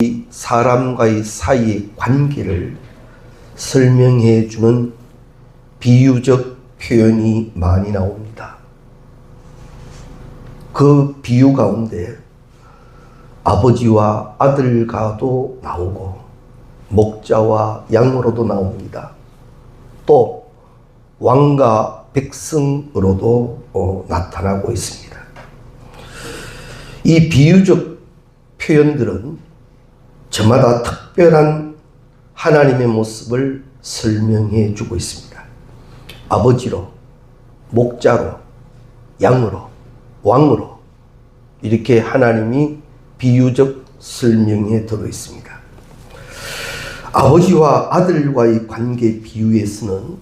이 사람과의 사이의 관계를 설명해 주는 비유적 표현이 많이 나옵니다. 그 비유 가운데 아버지와 아들과도 나오고 목자와 양으로도 나옵니다. 또 왕과 백성으로도 나타나고 있습니다. 이 비유적 표현들은 저마다 특별한 하나님의 모습을 설명해 주고 있습니다. 아버지로, 목자로, 양으로, 왕으로 이렇게 하나님이 비유적 설명에 들어 있습니다. 아버지와 아들과의 관계 비유에서는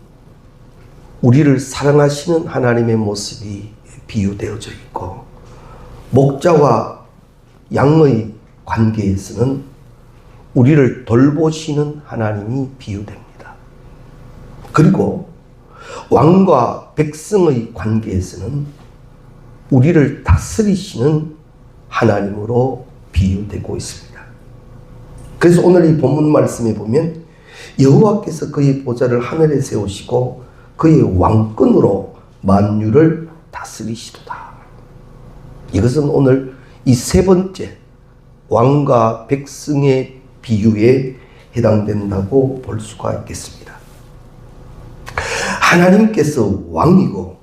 우리를 사랑하시는 하나님의 모습이 비유되어져 있고, 목자와 양의 관계에서는 우리를 돌보시는 하나님이 비유됩니다. 그리고 왕과 백성의 관계에서는 우리를 다스리시는 하나님으로 비유되고 있습니다. 그래서 오늘 이 본문 말씀에 보면 여호와께서 그의 보좌를 하늘에 세우시고 그의 왕권으로 만유를 다스리시도다. 이것은 오늘 이 세 번째 왕과 백성의 비유에 해당된다고 볼 수가 있겠습니다. 하나님께서 왕이고,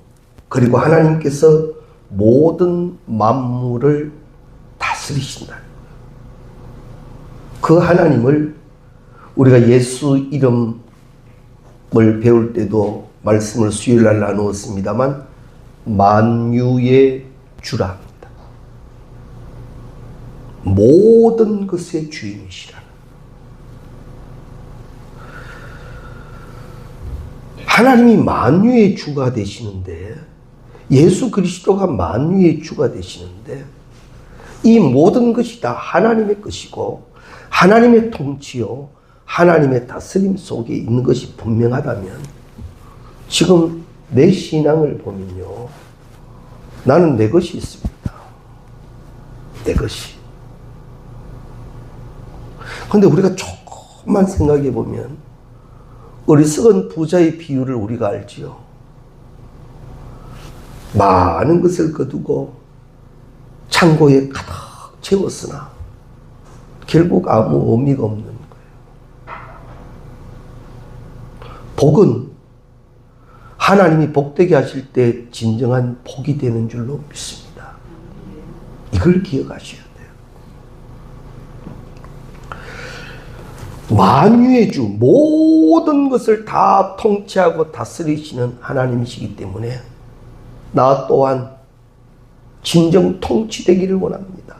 그리고 하나님께서 모든 만물을 다스리신다. 그 하나님을 우리가 예수 이름을 배울 때도 말씀을 수요일날 나누었습니다만 만유의 주라 합니다. 모든 것의 주인이시라. 하나님이 만유의 주가 되시는데, 예수 그리스도가 만유의 주가 되시는데, 이 모든 것이 다 하나님의 것이고 하나님의 통치요 하나님의 다스림 속에 있는 것이 분명하다면, 지금 내 신앙을 보면요, 나는 내 것이 있습니다. 내 것이. 근데 우리가 조금만 생각해 보면 어리석은 부자의 비유를 우리가 알지요. 많은 것을 거두고 창고에 가득 채웠으나 결국 아무 의미가 없는 거예요. 복은 하나님이 복되게 하실 때 진정한 복이 되는 줄로 믿습니다. 이걸 기억하셔야 돼요. 만유의 주, 모든 것을 다 통치하고 다스리시는 하나님이시기 때문에 나 또한 진정 통치되기를 원합니다.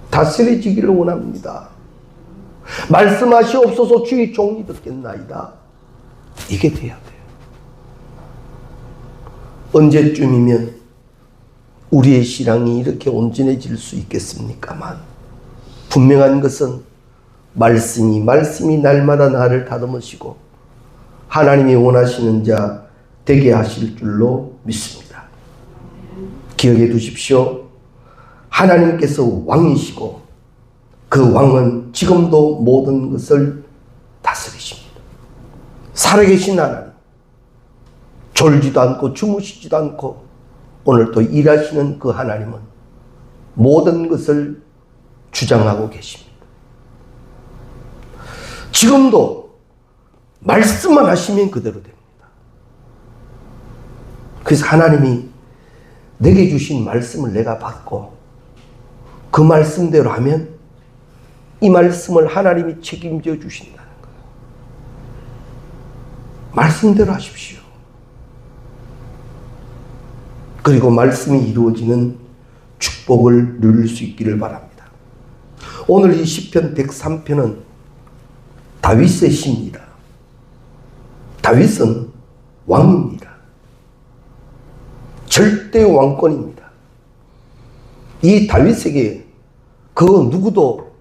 다스려지기를 원합니다. 말씀하시옵소서, 주의 종이 듣겠나이다. 이게 돼야 돼요. 언제쯤이면 우리의 신앙이 이렇게 온전해질 수 있겠습니까만, 분명한 것은 말씀이 날마다 나를 다듬으시고 하나님이 원하시는 자 되게 하실 줄로 믿습니다. 기억해 두십시오. 하나님께서 왕이시고 그 왕은 지금도 모든 것을 다스리십니다. 살아계신 하나님, 졸지도 않고 주무시지도 않고 오늘도 일하시는 그 하나님은 모든 것을 주장하고 계십니다. 지금도 말씀만 하시면 그대로 됩니다. 그래서 하나님이 내게 주신 말씀을 내가 받고 그 말씀대로 하면 이 말씀을 하나님이 책임져 주신다는 거예요. 말씀대로 하십시오. 그리고 말씀이 이루어지는 축복을 누릴 수 있기를 바랍니다. 오늘 이 시편 103편은 다윗의 시입니다. 다윗은 왕입니다. 절대 왕권입니다. 이 다윗에게 그 누구도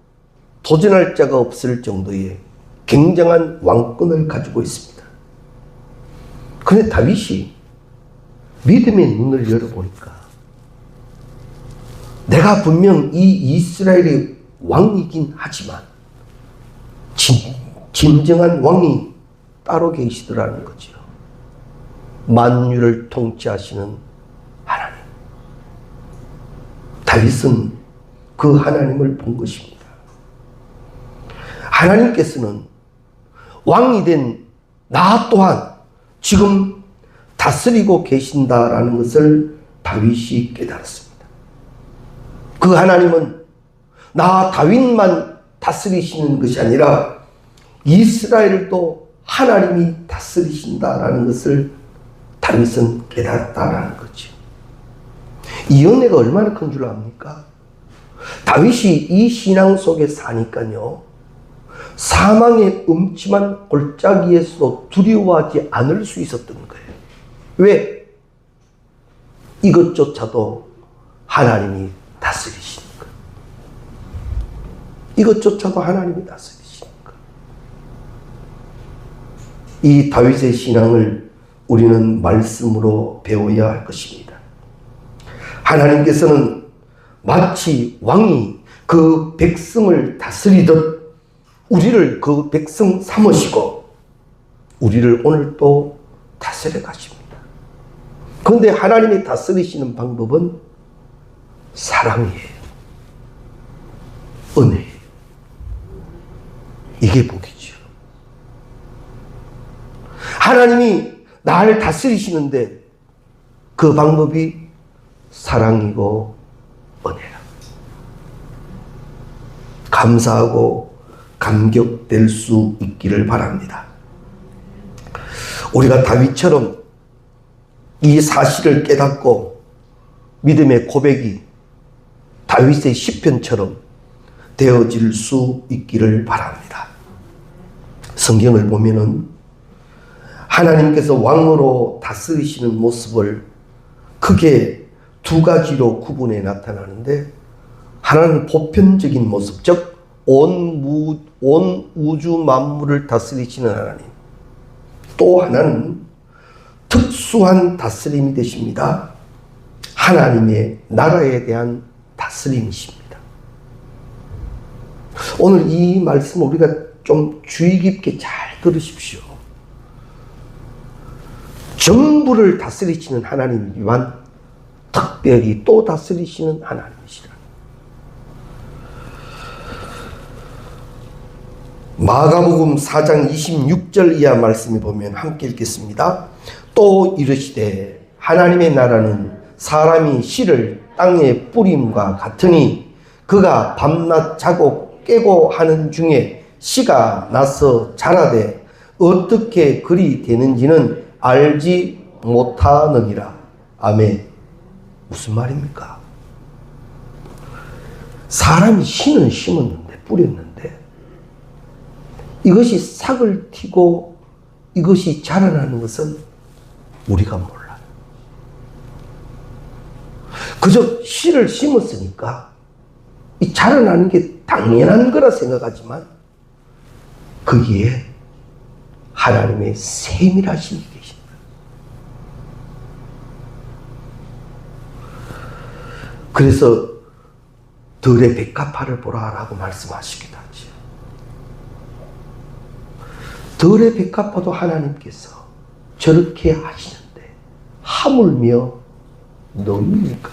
도전할 자가 없을 정도의 굉장한 왕권을 가지고 있습니다. 그런데 다윗이 믿음의 눈을 열어보니까 내가 분명 이 이스라엘의 왕이긴 하지만 진정한 왕이 따로 계시더라는 거죠. 만유를 통치하시는 하나님. 다윗은 그 하나님을 본 것입니다. 하나님께서는 왕이 된 나 또한 지금 다스리고 계신다라는 것을 다윗이 깨달았습니다. 그 하나님은 나 다윗만 다스리시는 것이 아니라 이스라엘도 하나님이 다스리신다라는 것을 다윗은 깨달았다라는 거죠. 이 은혜가 얼마나 큰 줄 압니까? 다윗이 이 신앙 속에 사니까요, 사망의 음침한 골짜기에서 두려워하지 않을 수 있었던 거예요. 왜? 이것조차도 하나님이 다스리시니까. 이것조차도 하나님이 다스리시니까. 이 다윗의 신앙을 우리는 말씀으로 배워야 할 것입니다. 하나님께서는 마치 왕이 그 백성을 다스리듯 우리를 그 백성 삼으시고 우리를 오늘 또 다스려 가십니다. 그런데 하나님이 다스리시는 방법은 사랑이에요. 은혜예요. 이게 복이죠. 하나님이 나를 다스리시는데 그 방법이 사랑이고 은혜라. 감사하고 감격될 수 있기를 바랍니다. 우리가 다윗처럼 이 사실을 깨닫고 믿음의 고백이 다윗의 시편처럼 되어질 수 있기를 바랍니다. 성경을 보면은 하나님께서 왕으로 다스리시는 모습을 크게 두 가지로 구분해 나타나는데, 하나는 보편적인 모습, 즉 온 우주 만물을 다스리시는 하나님. 또 하나는 특수한 다스림이 되십니다. 하나님의 나라에 대한 다스림이십니다. 오늘 이 말씀 우리가 좀 주의 깊게 잘 들으십시오. 전부를 다스리시는 하나님이지만 특별히 또 다스리시는 하나님이시라. 마가복음 4장 26절 이하 말씀에 보면 함께 읽겠습니다. 또 이르시되 하나님의 나라는 사람이 씨를 땅에 뿌림과 같으니 그가 밤낮 자고 깨고 하는 중에 씨가 나서 자라되 어떻게 그리 되는지는 알지 못하느니라. 아멘. 무슨 말입니까? 사람이 씨는 심었는데, 뿌렸는데 이것이 싹을 틔고 이것이 자라나는 것은 우리가 몰라요. 그저 씨를 심었으니까 이 자라나는 게 당연한 거라 생각하지만 거기에 하나님의 세밀하심이 계십니다. 그래서 들의 백합화를 보라라고 말씀하시기도 하죠. 들의 백합화도 하나님께서 저렇게 하시는데 하물며 너희니까.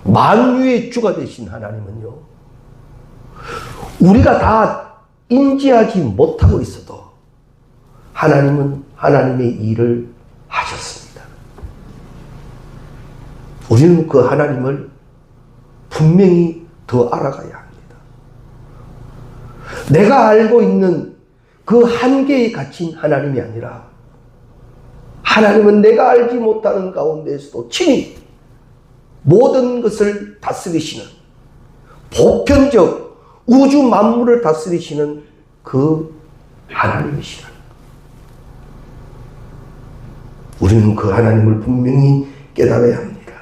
만유의 주가 되신 하나님은요, 우리가 다 인지하지 못하고 있어도 하나님은 하나님의 일을 하셨습니다. 우리는 그 하나님을 분명히 더 알아가야 합니다. 내가 알고 있는 그 한계에 갇힌 하나님이 아니라 하나님은 내가 알지 못하는 가운데에서도 친히 모든 것을 다스리시는, 보편적 우주 만물을 다스리시는 그 하나님이시라. 우리는 그 하나님을 분명히 깨달아야 합니다.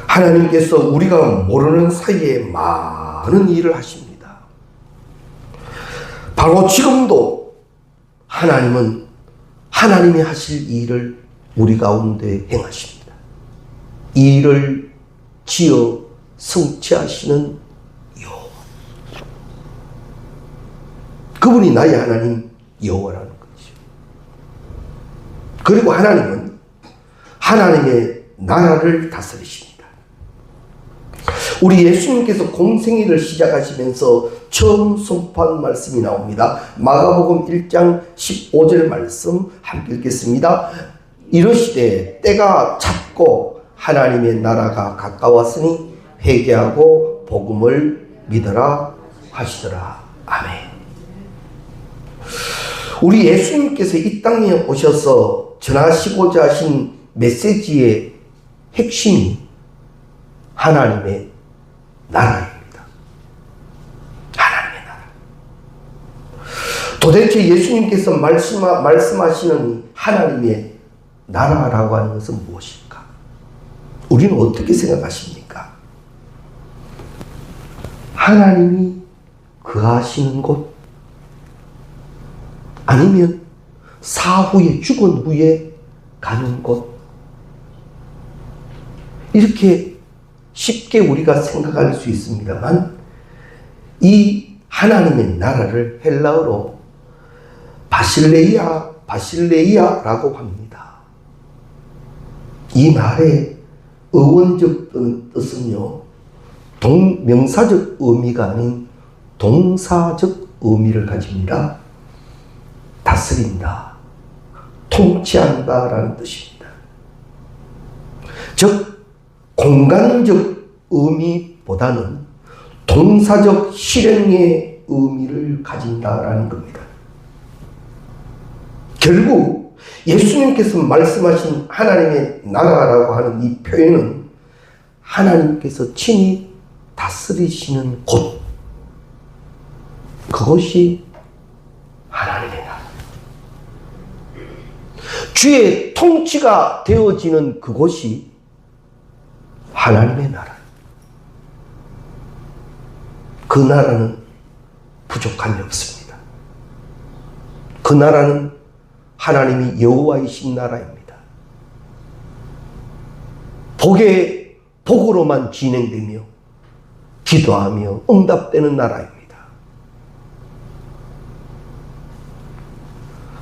하나님께서 우리가 모르는 사이에 많은 일을 하십니다. 바로 지금도 하나님은 하나님이 하실 일을 우리 가운데 행하십니다. 이 일을 지어 성취하시는 여호와. 그분이 나의 하나님 여호와라는 거죠. 그리고 하나님은 하나님의 나라를 다스리십니다. 우리 예수님께서 공생애를 시작하시면서 처음 선포한 말씀이 나옵니다. 마가복음 1장 15절 말씀 함께 읽겠습니다. 이르시되 때가 찼고 하나님의 나라가 가까웠으니 회개하고 복음을 믿으라 하시더라. 아멘. 우리 예수님께서 이 땅에 오셔서 전하시고자 하신 메시지의 핵심이 하나님의 나라입니다. 하나님의 나라. 도대체 예수님께서 말씀하시는 하나님의 나라라고 하는 것은 무엇일까? 우리는 어떻게 생각하십니까? 하나님이 거하시는 곳? 아니면 사후에 죽은 후에 가는 곳? 이렇게 쉽게 우리가 생각할 수 있습니다만 이 하나님의 나라를 헬라어로 바실레이아라고 합니다. 이 말의 어원적 뜻은요, 명사적 의미가 아닌 동사적 의미를 가집니다. 다스린다, 통치한다라는 뜻입니다. 즉 공간적 의미보다는 동사적 실행의 의미를 가진다라는 겁니다. 결국 예수님께서 말씀하신 하나님의 나라라고 하는 이 표현은 하나님께서 친히 다스리시는 곳, 그것이 하나님의 나라. 주의 통치가 되어지는 그곳이 하나님의 나라. 그 나라는 부족함이 없습니다. 그 나라는 하나님이 여호와이신 나라입니다. 복으로만 진행되며 기도하며 응답되는 나라입니다.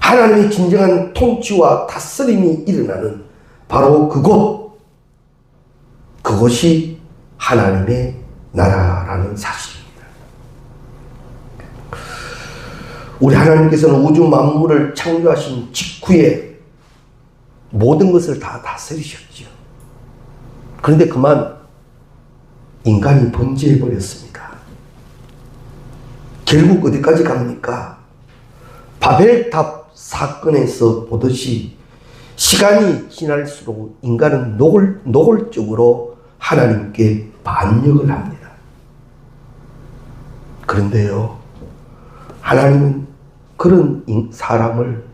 하나님의 진정한 통치와 다스림이 일어나는 바로 그것이 하나님의 나라라는 사실입니다. 우리 하나님께서는 우주 만물을 창조하신 직후에 모든 것을 다 다스리셨죠. 그런데 그만 인간이 범죄해버렸습니다. 결국 어디까지 갑니까? 바벨탑 사건에서 보듯이 시간이 지날수록 인간은 노골적으로 하나님께 반역을 합니다. 그런데요, 하나님은 그런 사람을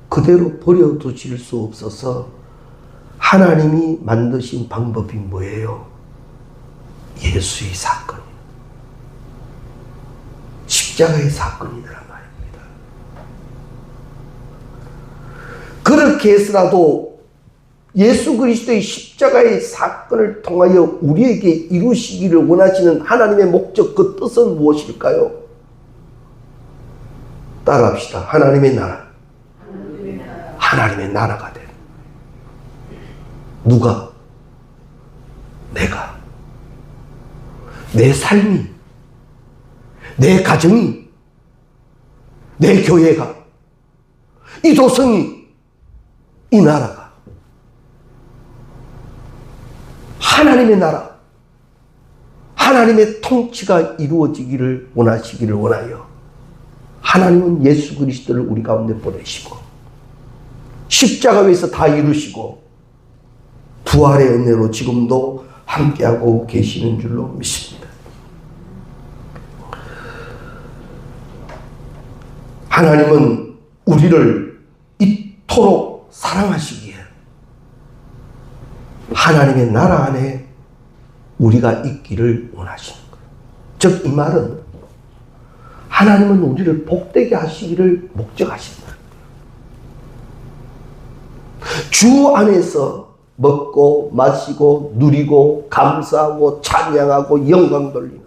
그대로 버려두실 수 없어서 하나님이 만드신 방법이 뭐예요? 예수의 사건, 십자가의 사건이더라 말입니다. 그렇게 해서라도 예수 그리스도의 십자가의 사건을 통하여 우리에게 이루시기를 원하시는 하나님의 목적, 그 뜻은 무엇일까요? 따라합시다. 하나님의 나라. 하나님의 나라가 돼. 누가? 내가. 내 삶이, 내 가정이, 내 교회가, 이 도성이, 이 나라가 하나님의 나라, 하나님의 통치가 이루어지기를 원하시기를 원하여 하나님은 예수 그리스도를 우리 가운데 보내시고 십자가 위에서 다 이루시고 부활의 은혜로 지금도 함께하고 계시는 줄로 믿습니다. 하나님은 우리를 이토록 사랑하시기에 하나님의 나라 안에 우리가 있기를 원하시는 거예요. 즉 이 말은 하나님은 우리를 복되게 하시기를 목적하신다. 주 안에서 먹고 마시고 누리고 감사하고 찬양하고 영광 돌리는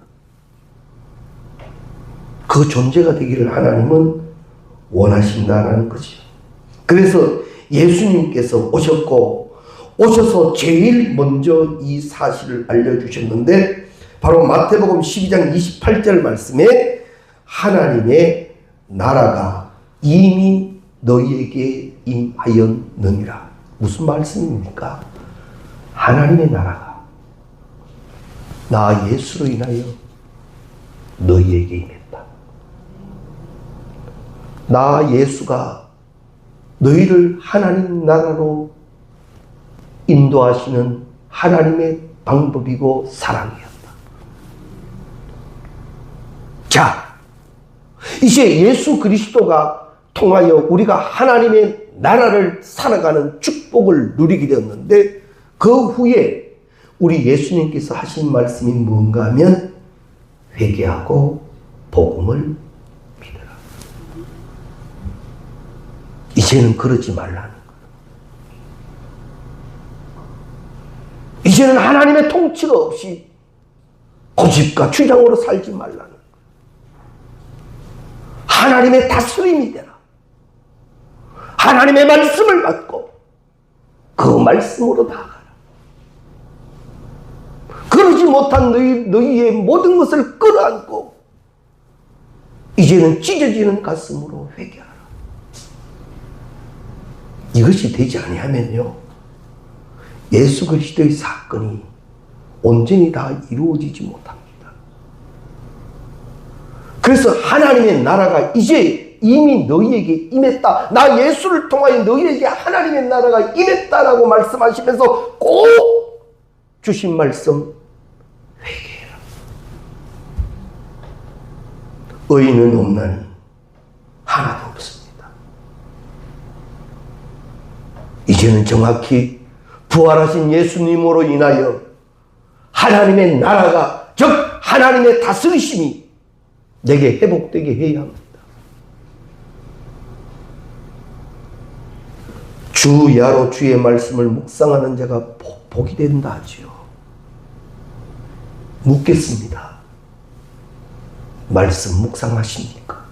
그 존재가 되기를 하나님은 원하신다는 거죠. 그래서 예수님께서 오셔서 제일 먼저 이 사실을 알려주셨는데 바로 마태복음 12장 28절 말씀에 하나님의 나라가 이미 너희에게 임하였느니라. 무슨 말씀입니까? 하나님의 나라가 나 예수로 인하여 너희에게 임했다. 나 예수가 너희를 하나님 나라로 인도하시는 하나님의 방법이고 사랑이었다. 자, 이제 예수 그리스도가 통하여 우리가 하나님의 나라를 살아가는 축복을 누리게 되었는데 그 후에 우리 예수님께서 하신 말씀이 뭔가 하면 회개하고 복음을 믿으라. 이제는 그러지 말라는 거예요. 이제는 하나님의 통치가 없이 고집과 주장으로 살지 말라는 거예요. 하나님의 다스림이 되라. 하나님의 말씀을 받고 그 말씀으로 나아가라. 그러지 못한 너희의 모든 것을 끌어안고 이제는 찢어지는 가슴으로 회개하라. 이것이 되지 아니하면요, 예수 그리스도의 사건이 온전히 다 이루어지지 못합니다. 그래서 하나님의 나라가 이제 이미 너희에게 임했다. 나 예수를 통하여 너희에게 하나님의 나라가 임했다라고 말씀하시면서 꼭 주신 말씀, 회개해라. 의인은 없나니 하나도 없습니다. 이제는 정확히 부활하신 예수님으로 인하여 하나님의 나라가, 즉 하나님의 다스리심이 내게 회복되게 해야 합니다. 주야로 주의 말씀을 묵상하는 자가 복이 된다 하지요. 묻겠습니다. 말씀 묵상하십니까?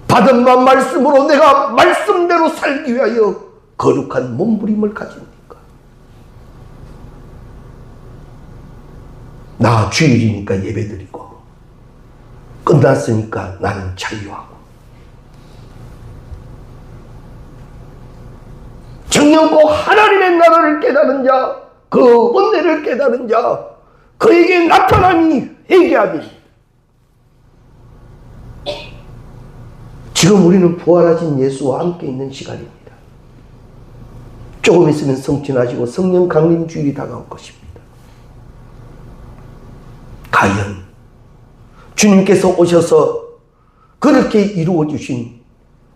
받은 바 말씀으로 내가 말씀대로 살기 위하여 거룩한 몸부림을 가집니까? 나 주일이니까 예배드리고 끝났으니까 나는 자유하고 정령고 하나님의 나라를 깨달은 자, 그 은혜를 깨달은 자, 그에게 나타남이 회개함이. 지금 우리는 부활하신 예수와 함께 있는 시간입니다. 조금 있으면 성취하시고 성령 강림 주일이 다가올 것입니다. 과연 주님께서 오셔서 그렇게 이루어 주신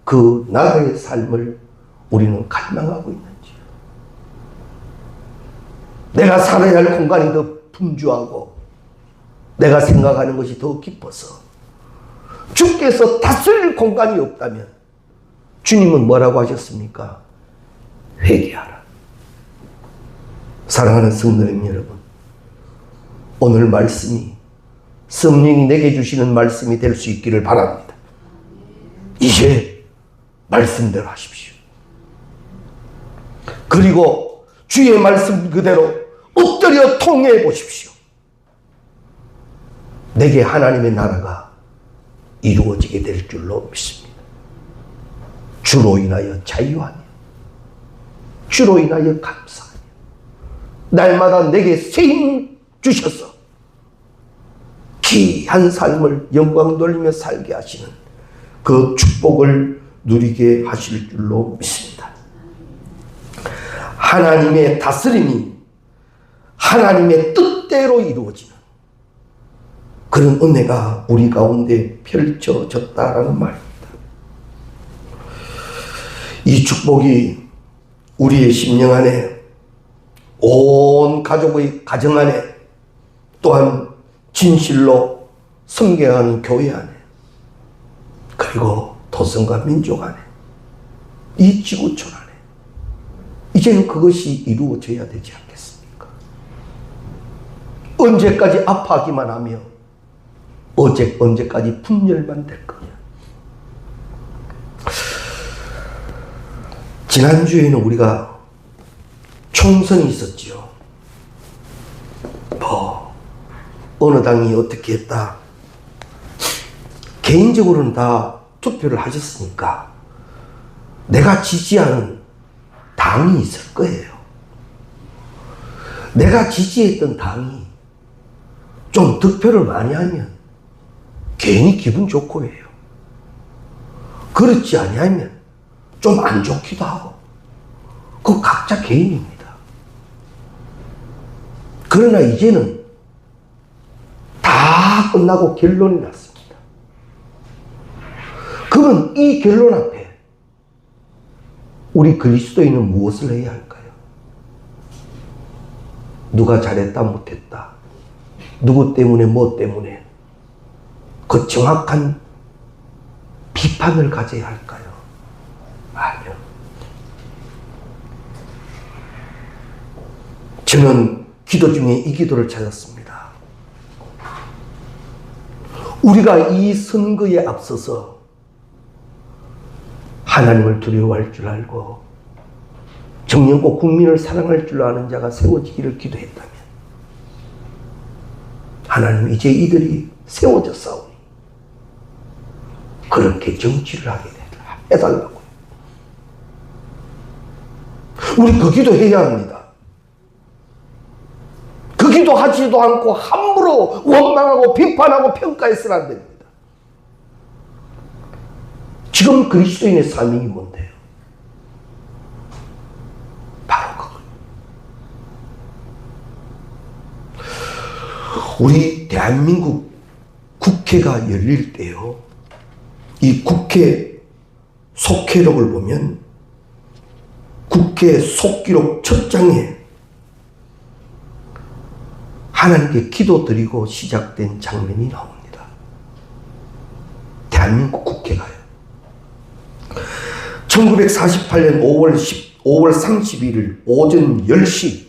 그 나라의 삶을 우리는 갈망하고 있는지요? 내가 살아야 할 공간이 더 분주하고 내가 생각하는 것이 더 깊어서 주께서 다스릴 공간이 없다면 주님은 뭐라고 하셨습니까? 회개하라. 사랑하는 성도님 여러분, 오늘 말씀이 성령이 내게 주시는 말씀이 될 수 있기를 바랍니다. 이제 말씀대로 하십시오. 그리고 주의 말씀 그대로 엎드려 통회해 보십시오. 내게 하나님의 나라가 이루어지게 될 줄로 믿습니다. 주로 인하여 자유하며 주로 인하여 감사하며 날마다 내게 새 힘 주셔서 귀한 삶을 영광 돌리며 살게 하시는 그 축복을 누리게 하실 줄로 믿습니다. 하나님의 다스림이 하나님의 뜻대로 이루어지는 그런 은혜가 우리 가운데 펼쳐졌다라는 말입니다. 이 축복이 우리의 심령 안에, 온 가족의 가정 안에, 또한 진실로 섬겨하는 교회 안에, 그리고 도성과 민족 안에, 이 지구촌 안에 이제는 그것이 이루어져야 되지 않겠습니까? 언제까지 아파하기만 하며 언제까지 분열만 될 거냐. 지난주에는 우리가 총선이 있었지요. 어느 당이 어떻게 했다. 개인적으로는 다 투표를 하셨으니까 내가 지지하는 당이 있을 거예요. 내가 지지했던 당이 좀 득표를 많이 하면 괜히 기분 좋고 해요. 그렇지 아니하면 좀 안 좋기도 하고. 그거 각자 개인입니다. 그러나 이제는 다 끝나고 결론이 났습니다. 그러면 이 결론 앞에 우리 그리스도인은 무엇을 해야 할까요? 누가 잘했다 못했다, 누구 때문에 뭐 때문에, 그 정확한 비판을 가져야 할까요? 아니요. 저는 기도 중에 이 기도를 찾았습니다. 우리가 이 선거에 앞서서 하나님을 두려워할 줄 알고 정령껏 국민을 사랑할 줄 아는 자가 세워지기를 기도했다면, 하나님 이제 이들이 세워졌사오니 그렇게 정치를 하게 해달라고요. 우리 그 기도 해야 합니다. 그 기도 하지도 않고 함부로 원망하고 비판하고 평가해서는 안 됩니다. 지금 그리스도인의 사명이 뭔데요? 바로 그거예요. 우리 대한민국 국회가 열릴 때요, 이 국회 속회록을 보면 국회 속기록 첫 장에 하나님께 기도드리고 시작된 장면이 나옵니다. 대한민국 국회가요. 1948년 5월 31일 오전 10시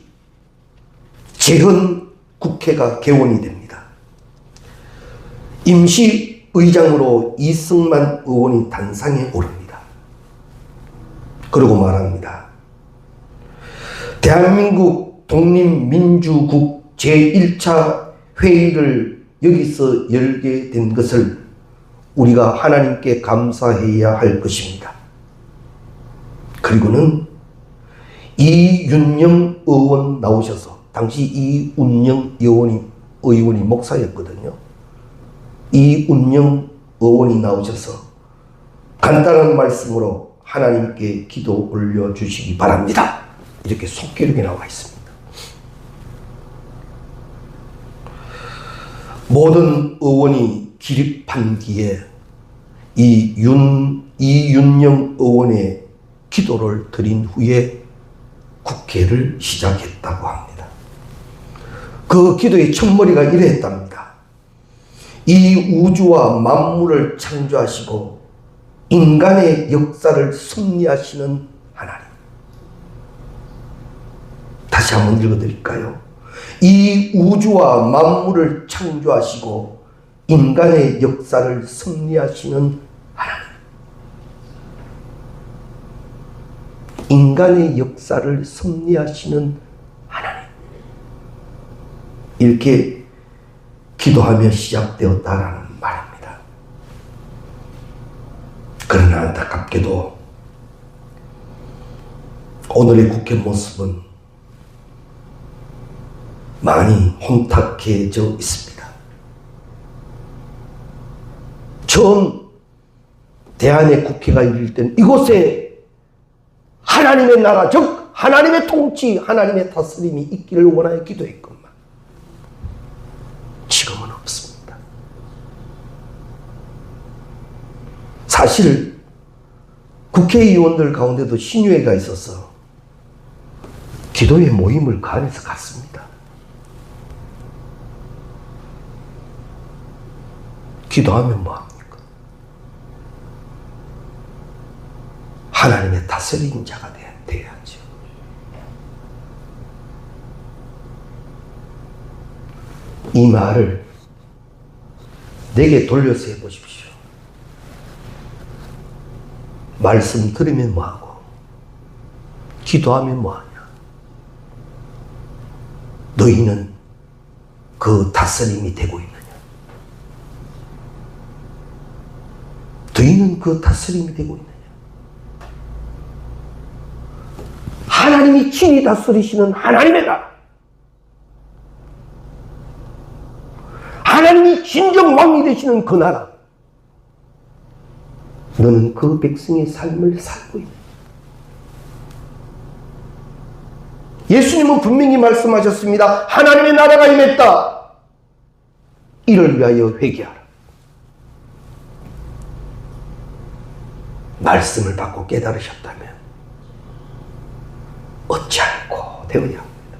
재헌 국회가 개원이 됩니다. 임시 의장으로 이승만 의원이 단상에 오릅니다. 그러고 말합니다. 대한민국 독립민주국 제1차 회의를 여기서 열게 된 것을 우리가 하나님께 감사해야 할 것입니다. 그리고는 이윤영 의원 나오셔서, 당시 이윤영 의원이 목사였거든요. 이윤영 의원이 나오셔서 간단한 말씀으로 하나님께 기도 올려주시기 바랍니다. 이렇게 속기록에 나와 있습니다. 모든 의원이 기립한 뒤에 이윤영 의원의 기도를 드린 후에 국회를 시작했다고 합니다. 그 기도의 첫머리가 이랬답니다. 이 우주와 만물을 창조하시고 인간의 역사를 섭리하시는 하나님. 다시 한번 읽어드릴까요? 이 우주와 만물을 창조하시고 인간의 역사를 섭리하시는 하나님. 인간의 역사를 섭리하시는 하나님. 이렇게 기도하며 시작되었다라는 말입니다. 그러나 안타깝게도 오늘의 국회 모습은 많이 혼탁해져 있습니다. 처음 대한의 국회가 열릴 때는 이곳에 하나님의 나라, 즉 하나님의 통치, 하나님의 다스림이 있기를 원하여 기도했건만 지금은 없습니다. 사실 국회의원들 가운데도 신유회가 있어서 기도의 모임을 그 안에서 갔습니다. 기도하면 뭐합니까? 하나님의 다스리는 자가 돼야죠. 이 말을 내게 돌려서 해보십시오. 말씀 들으면 뭐하고 기도하면 뭐하냐? 너희는 그 다스림이 되고 있느냐? 너희는 그 다스림이 되고 있느냐? 하나님이 친히 다스리시는 하나님의 나라, 하나님이 진정 왕이 되시는 그 나라, 너는 그 백성의 삶을 살고 있느냐? 예수님은 분명히 말씀하셨습니다. 하나님의 나라가 임했다. 이를 위하여 회개하라. 말씀을 받고 깨달으셨다면 어찌 않고 되어야 합니다.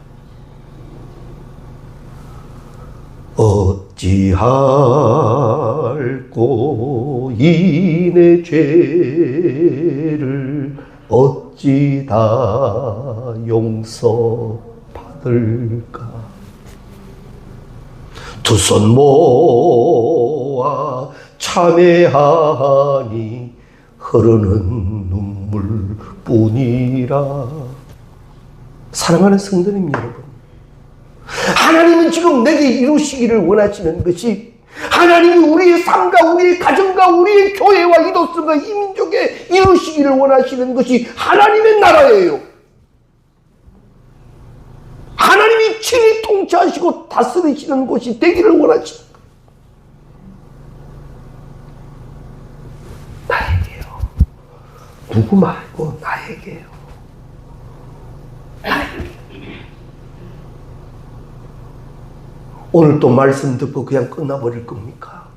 어찌할꼬 이 내 죄를 어찌 다 용서받을까? 두 손 모아 참회하니 흐르는 눈물뿐이라. 사랑하는 성도님 여러분, 하나님은 지금 내게 이루시기를 원하시는 것이, 하나님이 우리의 삶과 우리의 가정과 우리의 교회와 이도성과 이 민족에 이루시기를 원하시는 것이 하나님의 나라예요. 하나님이 친히 통치하시고 다스리시는 곳이 되기를 원하시는 거예요. 나에게요. 누구 말고 나에게요. 나에게. 오늘 또 말씀 듣고 그냥 끝나버릴 겁니까?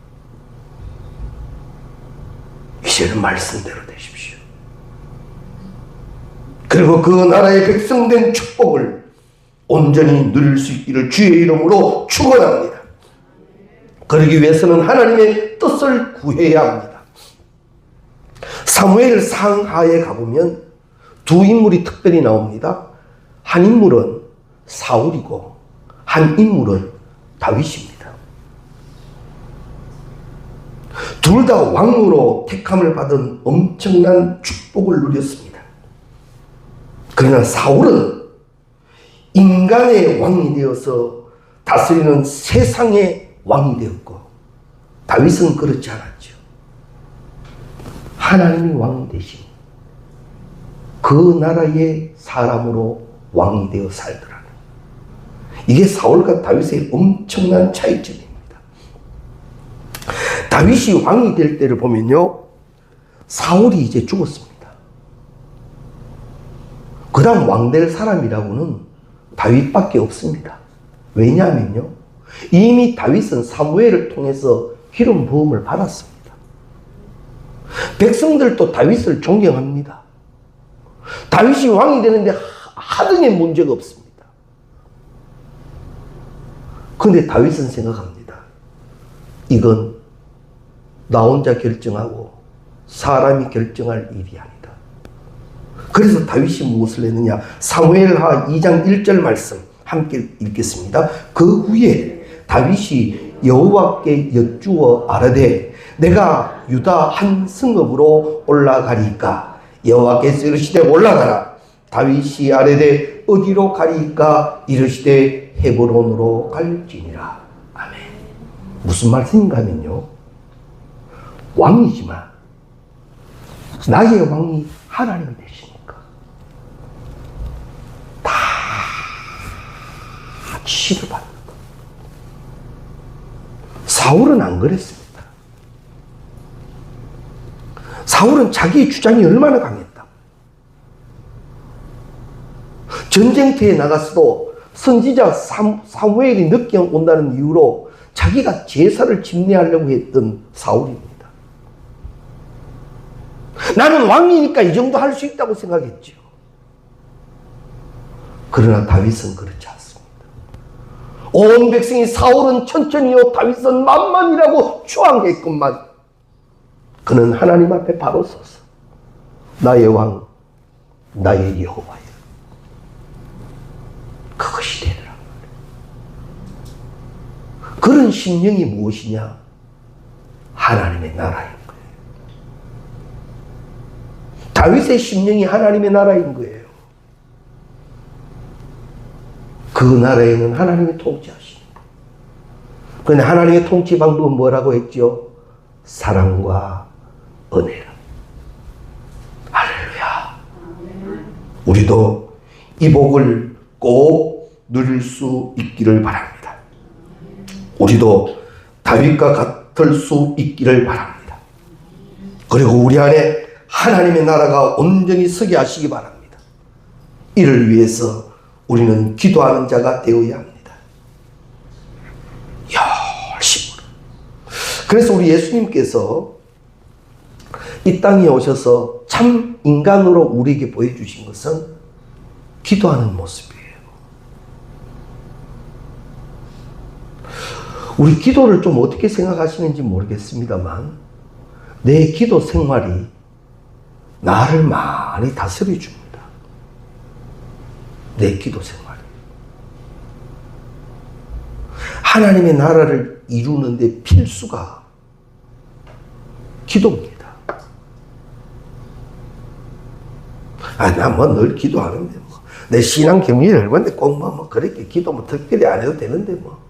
이제는 말씀대로 되십시오. 그리고 그 나라의 백성된 축복을 온전히 누릴 수 있기를 주의 이름으로 축원합니다. 그러기 위해서는 하나님의 뜻을 구해야 합니다. 사무엘 상하에 가보면 두 인물이 특별히 나옵니다. 한 인물은 사울이고 한 인물은 다윗입니다. 둘 다 왕으로 택함을 받은 엄청난 축복을 누렸습니다. 그러나 사울은 인간의 왕이 되어서 다스리는 세상의 왕이 되었고, 다윗은 그렇지 않았죠. 하나님이 왕이 되신 그 나라의 사람으로 왕이 되어 살더라. 이게 사울과 다윗의 엄청난 차이점입니다. 다윗이 왕이 될 때를 보면요, 사울이 이제 죽었습니다. 그 다음 왕 될 사람이라고는 다윗밖에 없습니다. 왜냐하면요, 이미 다윗은 사무엘을 통해서 기름 부음을 받았습니다. 백성들도 다윗을 존경합니다. 다윗이 왕이 되는데 하등의 문제가 없습니다. 그런데 다윗은 생각합니다. 이건 나 혼자 결정하고 사람이 결정할 일이 아니다. 그래서 다윗이 무엇을 했느냐? 사무엘하 2장 1절 말씀 함께 읽겠습니다. 그 후에 다윗이 여호와께 여쭈어 아뢰되 내가 유다 한 성읍으로 올라가리까? 여호와께서 이르시되 올라가라. 다윗이 아뢰되 어디로 가리까? 이르시되 헤브론으로 갈지니라. 아멘. 무슨 말씀인가 하면요, 왕이지만 나의 왕이 하나님이 되시니까 다 지시를 받는 거. 사울은 안 그랬습니다. 사울은 자기의 주장이 얼마나 강했다. 전쟁터에 나갔어도 선지자 사무엘이 늦게 온다는 이유로 자기가 제사를 집례하려고 했던 사울입니다. 나는 왕이니까 이 정도 할 수 있다고 생각했죠. 그러나 다윗은 그렇지 않습니다. 온 백성이 사울은 천천히요, 다윗은 만만이라고 추앙했건만 그는 하나님 앞에 바로 서서 나의 왕, 나의 여호와여, 그것이 되더라. 그런 심령이 무엇이냐? 하나님의 나라인 거예요. 다윗의 심령이 하나님의 나라인 거예요. 그 나라에는 하나님이 통치하시는 거예요. 그런데 하나님의 통치 방법은 뭐라고 했죠? 사랑과 은혜라. 할렐루야. 우리도 이 복을 꼭 누릴 수 있기를 바랍니다. 우리도 다윗과 같을 수 있기를 바랍니다. 그리고 우리 안에 하나님의 나라가 온전히 서게 하시기 바랍니다. 이를 위해서 우리는 기도하는 자가 되어야 합니다. 열심으로. 그래서 우리 예수님께서 이 땅에 오셔서 참 인간으로 우리에게 보여주신 것은 기도하는 모습이에요. 우리 기도를 좀 어떻게 생각하시는지 모르겠습니다만 내 기도 생활이 나를 많이 다스려 줍니다. 내 기도 생활. 하나님의 나라를 이루는데 필수가 기도입니다. 나 뭐 늘 기도하는데 뭐. 내 신앙 경륜이 얼마인데 꼭 뭐 그렇게 기도 뭐 특별히 안 해도 되는데 뭐.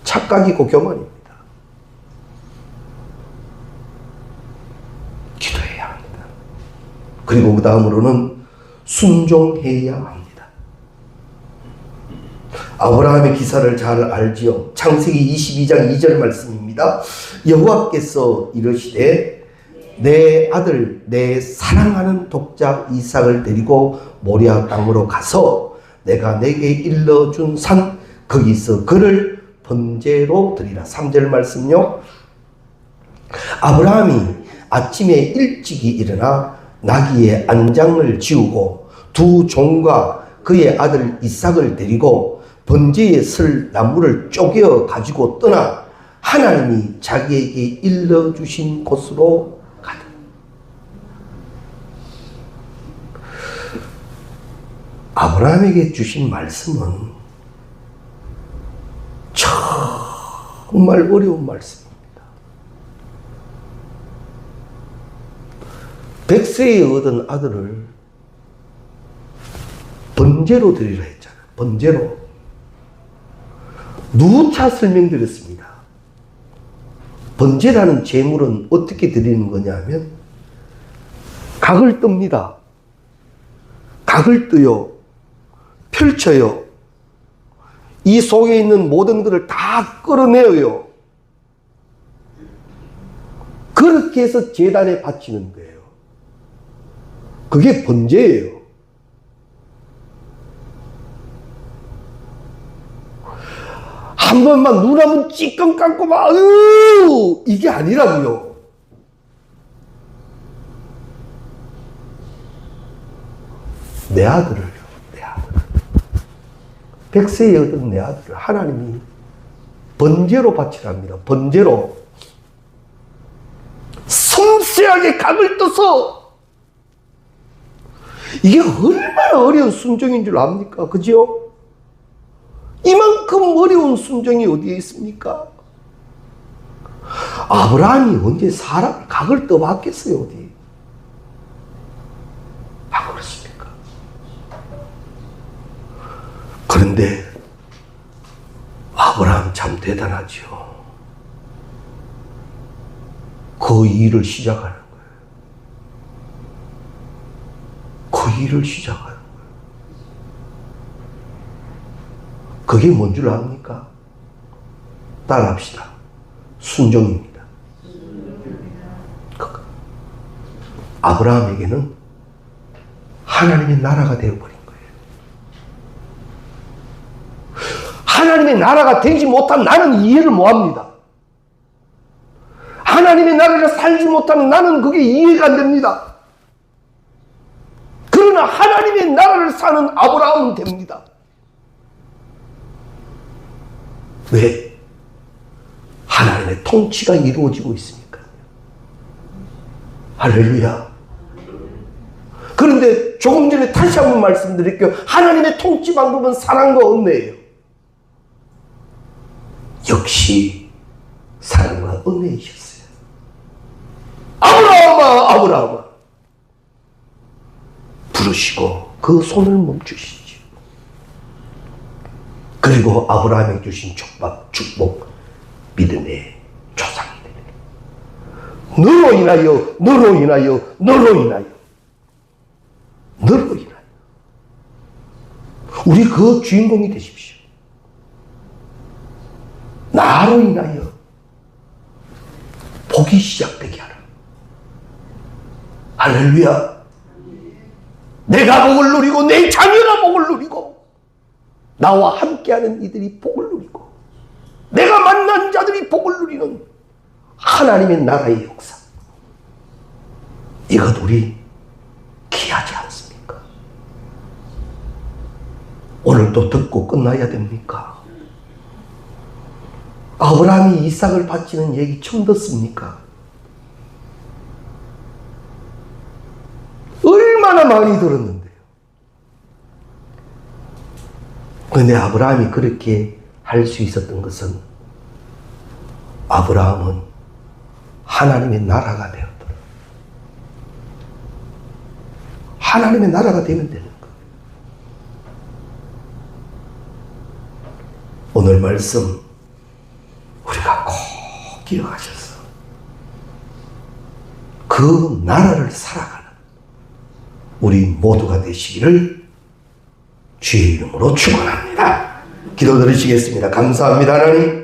착각이고 교만입니다. 기도해야 합니다. 그리고 그 다음으로는 순종해야 합니다. 아브라함의 기사를 잘 알지요. 창세기 22장 2절 말씀입니다. 여호와께서 이르시되 내 아들 내 사랑하는 독자 이삭을 데리고 모리아 땅으로 가서 내가 내게 일러준 산 거기서 그를 번제로 드리라. 3절 말씀요. 아브라함이 아침에 일찍이 일어나 나귀의 안장을 지우고 두 종과 그의 아들 이삭을 데리고 번제에 쓸 나무를 쪼개어 가지고 떠나 하나님이 자기에게 일러주신 곳으로 가다. 아브라함에게 주신 말씀은 정말 어려운 말씀입니다. 100세에 얻은 아들을 번제로 드리라 했잖아요. 번제로. 누차 설명드렸습니다. 번제라는 제물은 어떻게 드리는 거냐 하면 각을 뜹니다. 각을 떠요. 펼쳐요. 이 속에 있는 모든 것을 다 끌어내어요. 그렇게 해서 제단에 바치는 거예요. 그게 번제예요. 한 번만 눈 한번 찌끔 감고 막 이게 아니라고요. 내 아들을요. 내 아들. 100세에 얻은 내 아들을 하나님이 번제로 바치랍니다. 번제로. 섬세하게 각을 떠서 이게 얼마나 어려운 순종인 줄 압니까? 그죠? 이만큼 어려운 순종이 어디에 있습니까? 아브라함이 언제 사람을 각을 떠봤겠어요, 어디? 안 그렇습니까? 그런데 아브라함 참 대단하죠. 그 일을 시작하는 거예요. 그 일을 시작하는 거예요. 그게 뭔 줄 압니까? 따라합시다. 순종입니다. 아브라함에게는 하나님의 나라가 되어버린 거예요. 하나님의 나라가 되지 못한 나는 이해를 못합니다. 하나님의 나라를 살지 못하는 나는 그게 이해가 안 됩니다. 그러나 하나님의 나라를 사는 아브라함은 됩니다. 왜? 하나님의 통치가 이루어지고 있으니까. 할렐루야. 그런데 조금 전에 다시 한번 말씀드릴게요. 하나님의 통치 방법은 사랑과 은혜예요. 역시 사랑과 은혜이셨어요. 아브라함아, 아브라함아. 부르시고 그 손을 멈추시죠. 그리고 아브라함에게 주신 축복, 믿음의 조상이 되는 너로 인하여, 너로 인하여, 너로 인하여, 너로 인하여 우리 그 주인공이 되십시오. 나로 인하여 복이 시작되게 하라. 할렐루야. 내가 복을 누리고 내 자녀가 복을 누리고 나와 함께하는 이들이 복을 누리고 내가 만난 자들이 복을 누리는 하나님의 나라의 역사. 이것 우리 귀하지 않습니까? 오늘도 듣고 끝나야 됩니까? 아브라함이 이삭을 바치는 얘기 처음 듣습니까? 얼마나 많이 들었는데요. 그런데 아브라함이 그렇게 할 수 있었던 것은 아브라함은 하나님의 나라가 되었더라. 하나님의 나라가 되면 되는 거예요. 오늘 말씀 우리가 꼭 기억하셔서 그 나라를 살아가는 우리 모두가 되시기를 주의 이름으로 축원합니다. 기도 드리시겠습니다. 감사합니다, 하나님.